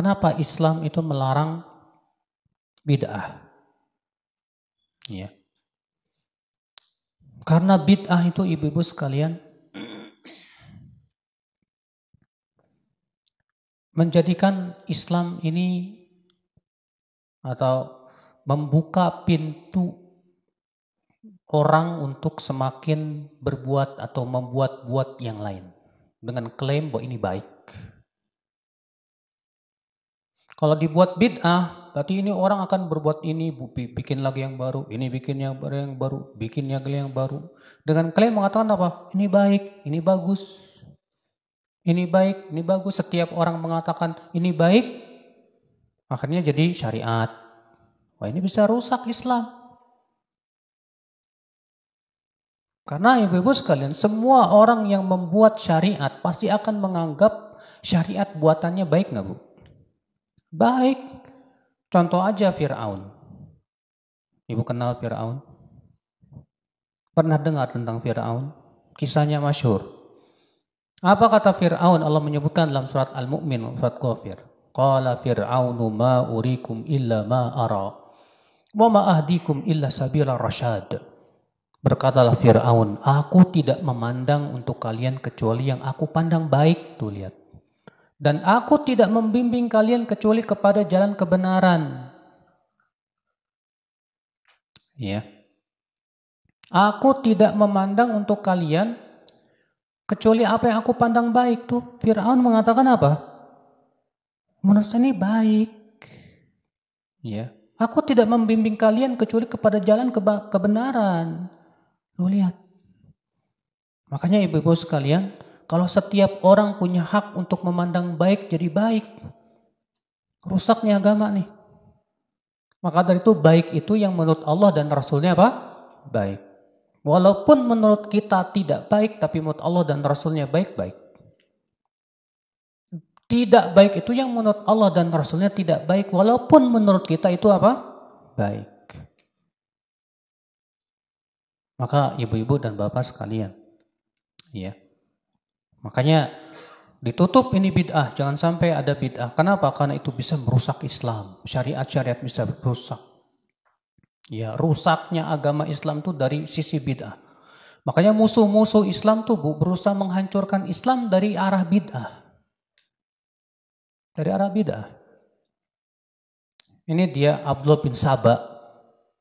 kenapa Islam itu melarang bid'ah? Ya. Karena bid'ah itu ibu-ibu sekalian menjadikan Islam ini atau membuka pintu orang untuk semakin berbuat atau membuat-buat yang lain dengan klaim bahwa ini baik. Kalau dibuat bid'ah, berarti ini orang akan berbuat ini, bikin lagi yang baru, ini bikin yang baru, bikin lagi yang baru. Dengan klaim mengatakan apa? Ini baik, ini bagus. Ini baik, ini bagus. Setiap orang mengatakan ini baik, akhirnya jadi syariat. Wah, ini bisa rusak Islam. Karena ibu-ibu sekalian, semua orang yang membuat syariat pasti akan menganggap syariat buatannya baik nggak, Bu? Baik. Contoh aja Fir'aun. Ibu kenal Fir'aun? Pernah dengar tentang Fir'aun? Kisahnya masyhur. Apa kata Fir'aun? Allah menyebutkan dalam surat Al-Mu'min, surat Ghafir. Qala Fir'aunu ma urikum illa ma ara. Wa ma ahdikum illa sabila rasyad. Berkatalah Fir'aun, aku tidak memandang untuk kalian kecuali yang aku pandang baik. Tuh lihat. Dan aku tidak membimbing kalian kecuali kepada jalan kebenaran. Ya. Aku tidak memandang untuk kalian kecuali apa yang aku pandang baik. Tuh Fir'aun mengatakan apa? Menurut saya ini baik. Ya. Aku tidak membimbing kalian kecuali kepada jalan kebenaran. Lu lihat. Makanya ibu-ibu sekalian, kalau setiap orang punya hak untuk memandang baik jadi baik, rusaknya agama nih. Maka dari itu baik itu yang menurut Allah dan Rasulnya apa? Baik. Walaupun menurut kita tidak baik, tapi menurut Allah dan Rasulnya baik-baik. Tidak baik itu yang menurut Allah dan Rasulnya tidak baik, walaupun menurut kita itu apa? Baik. Maka ibu-ibu dan bapak sekalian, ya. Makanya ditutup ini bid'ah, jangan sampai ada bid'ah. Kenapa? Karena itu bisa merusak Islam. Syariat-syariat bisa rusak. Ya, rusaknya agama Islam itu dari sisi bid'ah. Makanya musuh-musuh Islam tuh berusaha menghancurkan Islam dari arah bid'ah. Dari arah bid'ah. Ini dia Abdullah bin Saba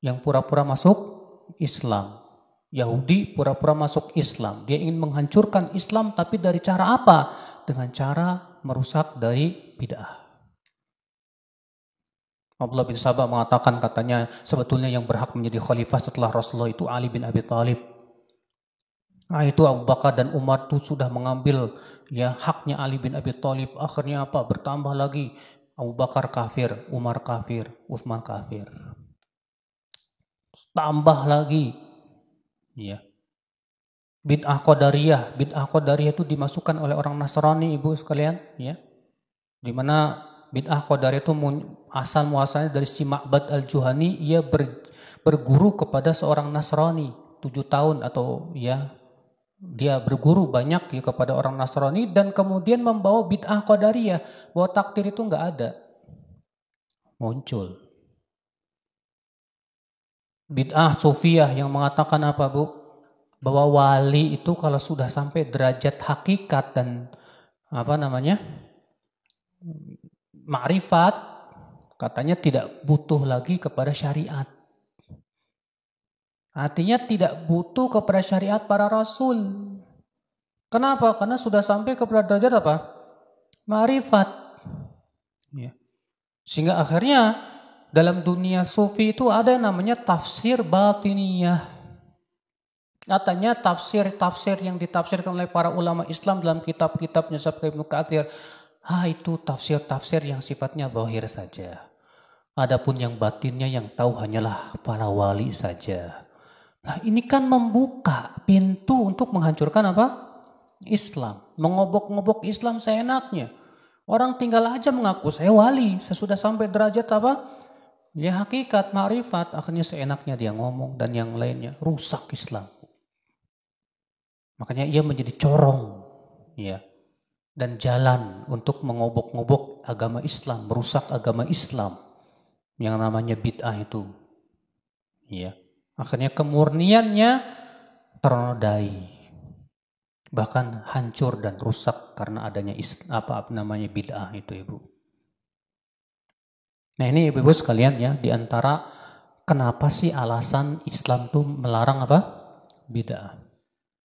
yang pura-pura masuk Islam. Yahudi pura-pura masuk Islam. Dia ingin menghancurkan Islam tapi dari cara apa? Dengan cara merusak dari bid'ah. Abdullah bin Saba mengatakan katanya sebetulnya yang berhak menjadi khalifah setelah Rasulullah itu Ali bin Abi Thalib. Nah itu Abu Bakar dan Umar itu sudah mengambil ya haknya Ali bin Abi Thalib. Akhirnya apa? Bertambah lagi. Abu Bakar kafir, Umar kafir, Utsman kafir. Tambah lagi. Ya. Bid'ah Qadariyah itu dimasukkan oleh orang Nasrani ibu sekalian, ya. Di mana bid'ah Qadariyah itu asal muasalnya dari si Ma'bad al-Juhani, ia berguru kepada seorang Nasrani 7 tahun atau ya dia berguru banyak ya kepada orang Nasrani dan kemudian membawa bid'ah Qadariyah bahwa takdir itu enggak ada. Muncul. Bid'ah Sufiyah yang mengatakan apa, Bu? Bahwa wali itu kalau sudah sampai derajat hakikat dan ma'rifat, katanya tidak butuh lagi kepada syariat. Artinya tidak butuh kepada syariat para rasul. Kenapa? Karena sudah sampai kepada derajat apa? Ma'rifat. Ya. Sehingga akhirnya dalam dunia sufi itu ada yang namanya tafsir batiniyah. Katanya tafsir-tafsir yang ditafsirkan oleh para ulama Islam dalam kitab-kitabnya seperti Ibnu Katsir, itu tafsir-tafsir yang sifatnya zahir saja. Adapun yang batinnya yang tahu hanyalah para wali saja. Nah, ini kan membuka pintu untuk menghancurkan apa? Islam. Mengobok-ngobok Islam seenaknya. Orang tinggal aja mengaku saya wali, saya sudah sampai derajat apa? Ya hakikat, ma'rifat, akhirnya seenaknya dia ngomong dan yang lainnya rusak Islam. Makanya ia menjadi corong, ya. dan jalan untuk mengobok-ngobok agama Islam, merusak agama Islam yang namanya bid'ah itu. Ya. Akhirnya kemurniannya ternodai. Bahkan hancur dan rusak karena adanya bid'ah itu, Ibu. Nah, ini Ibu-ibu sekalian ya, di antara kenapa sih alasan Islam tuh melarang bid'ah.